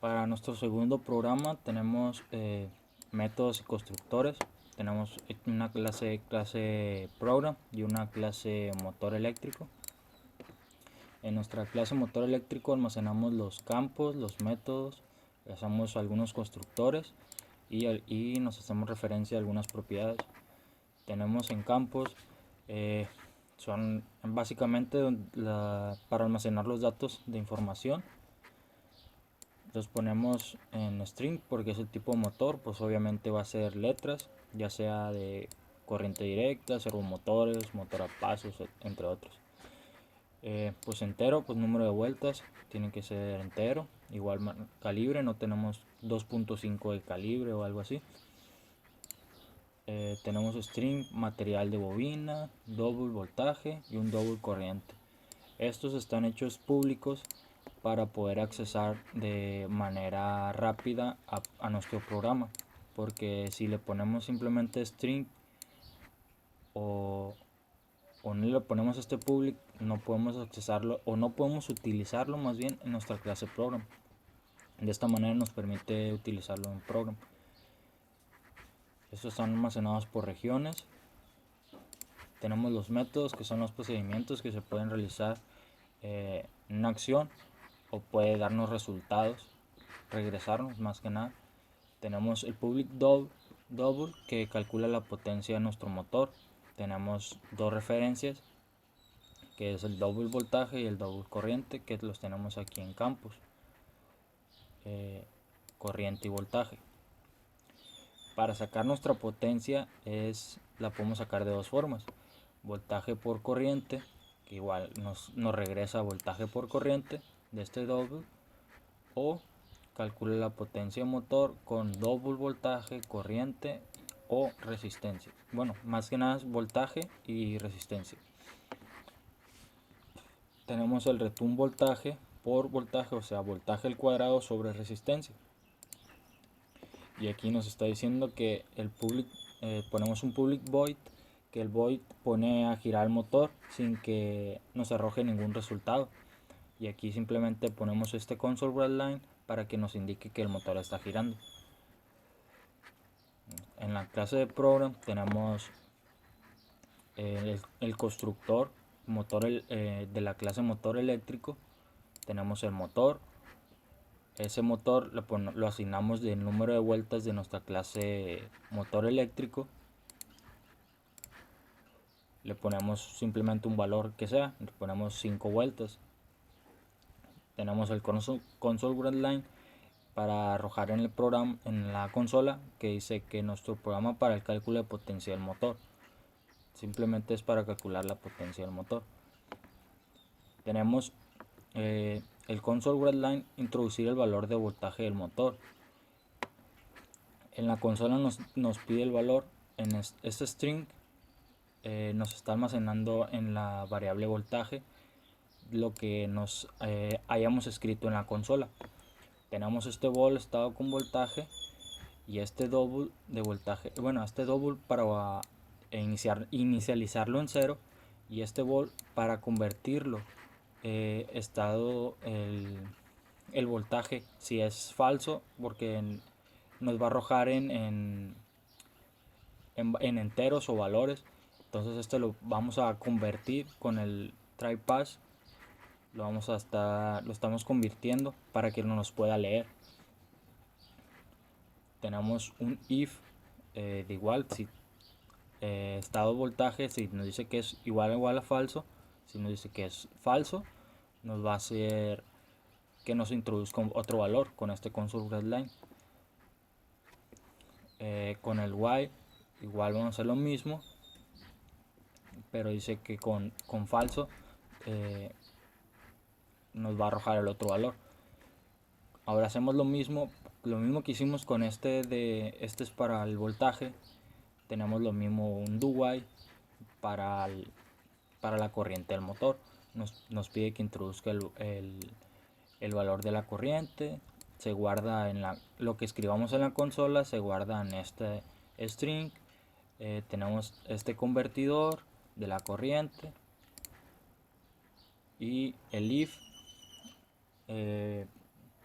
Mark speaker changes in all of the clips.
Speaker 1: Para nuestro segundo programa tenemos métodos y constructores. Tenemos una clase program y una clase motor eléctrico. En nuestra clase motor eléctrico almacenamos los campos, los métodos, hacemos algunos constructores y nos hacemos referencia a algunas propiedades. Tenemos en campos, son básicamente para almacenar los datos de información. Los ponemos en string porque es el tipo de motor, pues obviamente va a ser letras, ya sea de corriente directa, servomotores, motor a pasos, entre otros. Pues entero, pues número de vueltas tiene que ser entero, igual calibre, no tenemos 2.5 de calibre o algo así. Tenemos string, material de bobina, double voltaje y un double corriente. Estos están hechos públicos para poder accesar de manera rápida a nuestro programa, porque si le ponemos simplemente string o no le ponemos este public, no podemos accesarlo o no podemos utilizarlo más bien en nuestra clase program. De esta manera nos permite utilizarlo en program. Estos están almacenados por regiones. Tenemos los métodos, que son los procedimientos que se pueden realizar en una acción o puede darnos resultados, regresarnos más que nada. Tenemos el public double que calcula la potencia de nuestro motor. Tenemos dos referencias, que es el double voltaje y el double corriente, que los tenemos aquí en campos, corriente y voltaje. Para sacar nuestra potencia la podemos sacar de dos formas: voltaje por corriente, que igual nos regresa voltaje por corriente de este double, o calcule la potencia de motor con double voltaje, corriente o resistencia. Bueno, más que nada es voltaje y resistencia. Tenemos el return voltaje por voltaje, o sea, voltaje al cuadrado sobre resistencia. Y aquí nos está diciendo que el public, ponemos un public void, que el void pone a girar el motor sin que nos arroje ningún resultado. Y aquí simplemente ponemos este console.writeLine para que nos indique que el motor está girando. En la clase de program tenemos el constructor motor de la clase motor eléctrico. Tenemos el motor. Ese motor lo asignamos del número de vueltas de nuestra clase motor eléctrico. Le ponemos simplemente un valor que sea, le ponemos 5 vueltas. Tenemos el console.writeLine para arrojar en el programa, en la consola, que dice que nuestro programa para el cálculo de potencia del motor simplemente es para calcular la potencia del motor. Tenemos el console.writeLine introducir el valor de voltaje del motor. En la consola nos pide el valor. En este string nos está almacenando en la variable voltaje lo que nos hayamos escrito en la consola. Tenemos este vol estado con voltaje y este double de voltaje, bueno, este double para inicializarlo en 0 y este vol para convertirlo estado el voltaje si es falso, porque nos va a arrojar en enteros o valores. Entonces este lo vamos a convertir con el try pass, lo estamos convirtiendo para que no nos pueda leer. Tenemos un if de igual, si estado voltaje, si nos dice que es igual a falso, si nos dice que es falso, nos va a hacer que nos introduzca otro valor con este console.writeLine. Con el while igual vamos a hacer lo mismo, pero dice que con falso nos va a arrojar el otro valor. Ahora hacemos lo mismo que hicimos con este es para el voltaje. Tenemos lo mismo, un do while para la corriente del motor. Nos pide que introduzca el valor de la corriente. Se guarda en lo que escribamos en la consola, se guarda en este string. Tenemos este convertidor de la corriente y el if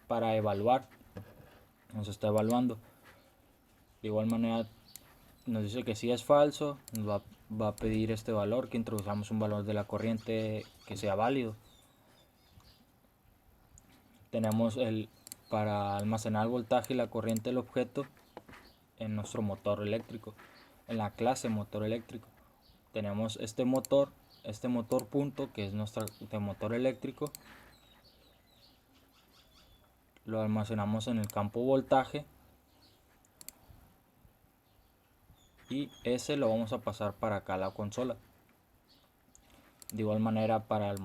Speaker 1: para evaluar nos está evaluando. De igual manera nos dice que si es falso, nos va a pedir este valor, que introduzcamos un valor de la corriente que sea válido. Tenemos para almacenar el voltaje y la corriente del objeto en nuestro motor eléctrico, en la clase motor eléctrico. Tenemos este motor punto, que es nuestro motor eléctrico. Lo almacenamos en el campo voltaje y ese lo vamos a pasar para acá a la consola. De igual manera para el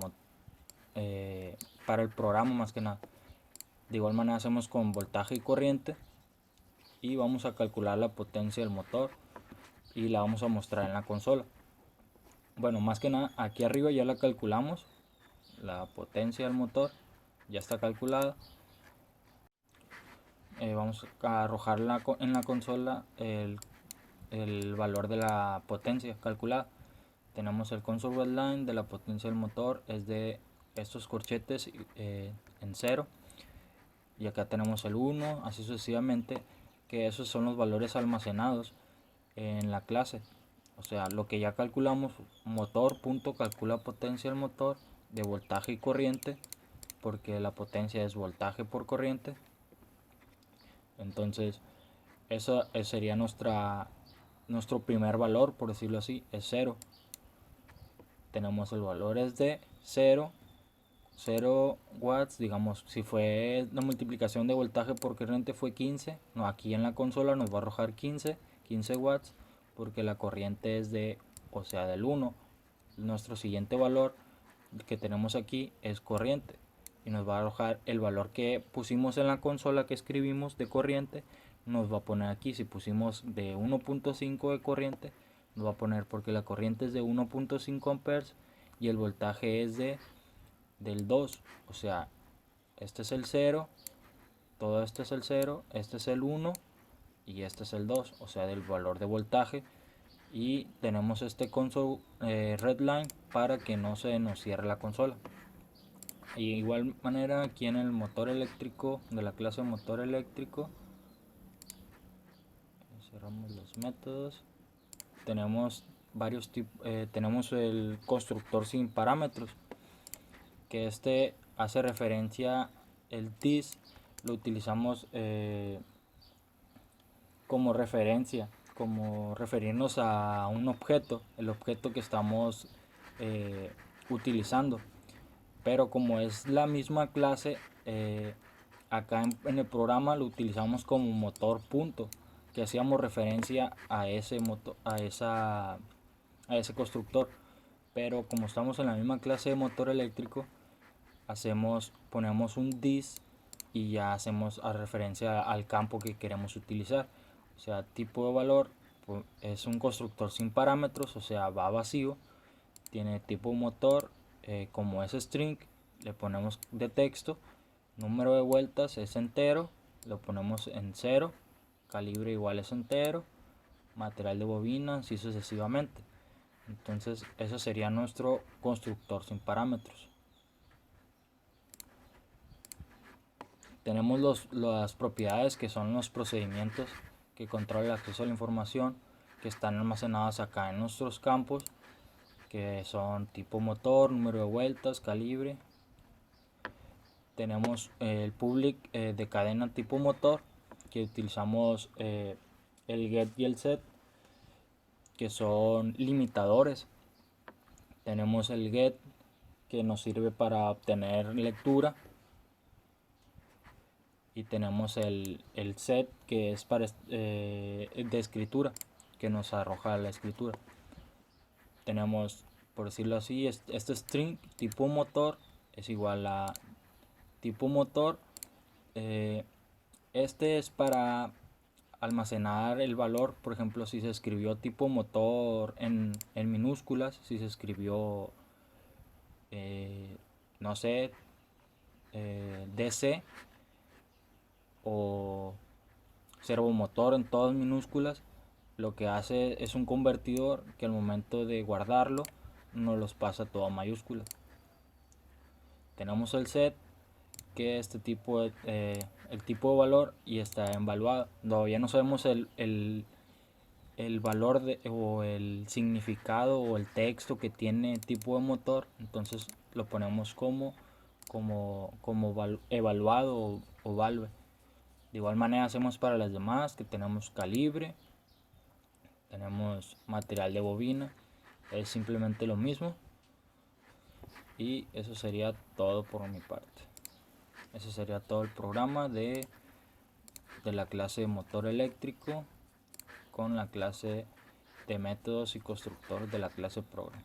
Speaker 1: programa, más que nada. De igual manera hacemos con voltaje y corriente y vamos a calcular la potencia del motor y la vamos a mostrar en la consola. Bueno, más que nada aquí arriba ya la calculamos, la potencia del motor ya está calculada. Vamos a arrojar en la consola el valor de la potencia calculada. Tenemos el console red line de la potencia del motor, es de estos corchetes en 0, y acá tenemos el 1, así sucesivamente, que esos son los valores almacenados en la clase. O sea, lo que ya calculamos, motor punto calcula potencia del motor de voltaje y corriente, porque la potencia es voltaje por corriente. Entonces eso sería nuestro primer valor, por decirlo así, es 0. Tenemos el valor es de 0 watts. Digamos, si fue la multiplicación de voltaje por corriente fue 15, no, aquí en la consola nos va a arrojar 15 watts, porque la corriente es del 1. Nuestro siguiente valor que tenemos aquí es corriente y nos va a arrojar el valor que pusimos en la consola, que escribimos de corriente, nos va a poner aquí. Si pusimos de 1.5 de corriente, nos va a poner, porque la corriente es de 1.5 amperes y el voltaje es del 2. O sea, este es el 0, todo esto es el 0, este es el 1 y este es el 2, o sea, del valor de voltaje. Y tenemos este console red line para que no se nos cierre la consola. Y de igual manera aquí en el motor eléctrico, de la clase motor eléctrico, cerramos los métodos, tenemos varios tipos. Tenemos el constructor sin parámetros, que hace referencia, el this lo utilizamos como referencia, como referirnos a un objeto, el objeto que estamos utilizando. Pero como es la misma clase, acá en el programa lo utilizamos como motor punto, que hacíamos referencia a ese motor, a ese constructor. Pero como estamos en la misma clase de motor eléctrico, ponemos un this y ya hacemos a referencia al campo que queremos utilizar. O sea, tipo de valor, pues, es un constructor sin parámetros, o sea, va vacío. Tiene tipo motor, como es string, le ponemos de texto. Número de vueltas es entero, lo ponemos en 0. Calibre igual es entero. Material de bobina, así sucesivamente. Entonces eso sería nuestro constructor sin parámetros. Tenemos las propiedades, que son los procedimientos que controlan el acceso a la información, que están almacenadas acá en nuestros campos, que son tipo motor, número de vueltas, calibre. Tenemos el public de cadena tipo motor, que utilizamos el get y el set, que son limitadores. Tenemos el get, que nos sirve para obtener lectura, y tenemos el set, que es para de escritura, que nos arroja la escritura. Tenemos, por decirlo así, este string tipo motor es igual a tipo motor. Este es para almacenar el valor. Por ejemplo, si se escribió tipo motor en minúsculas, si se escribió no sé, DC o servomotor en todas minúsculas, lo que hace es un convertidor que al momento de guardarlo nos los pasa todo a mayúsculas. Tenemos el set, que este tipo el tipo de valor y está evaluado. Todavía no sabemos el valor o el significado o el texto que tiene tipo de motor, entonces lo ponemos como evaluado o value. De igual manera hacemos para las demás, que tenemos calibre, tenemos material de bobina, es simplemente lo mismo. Y eso sería todo por mi parte. Ese sería todo el programa de la clase de motor eléctrico con la clase de métodos y constructores de la clase Program.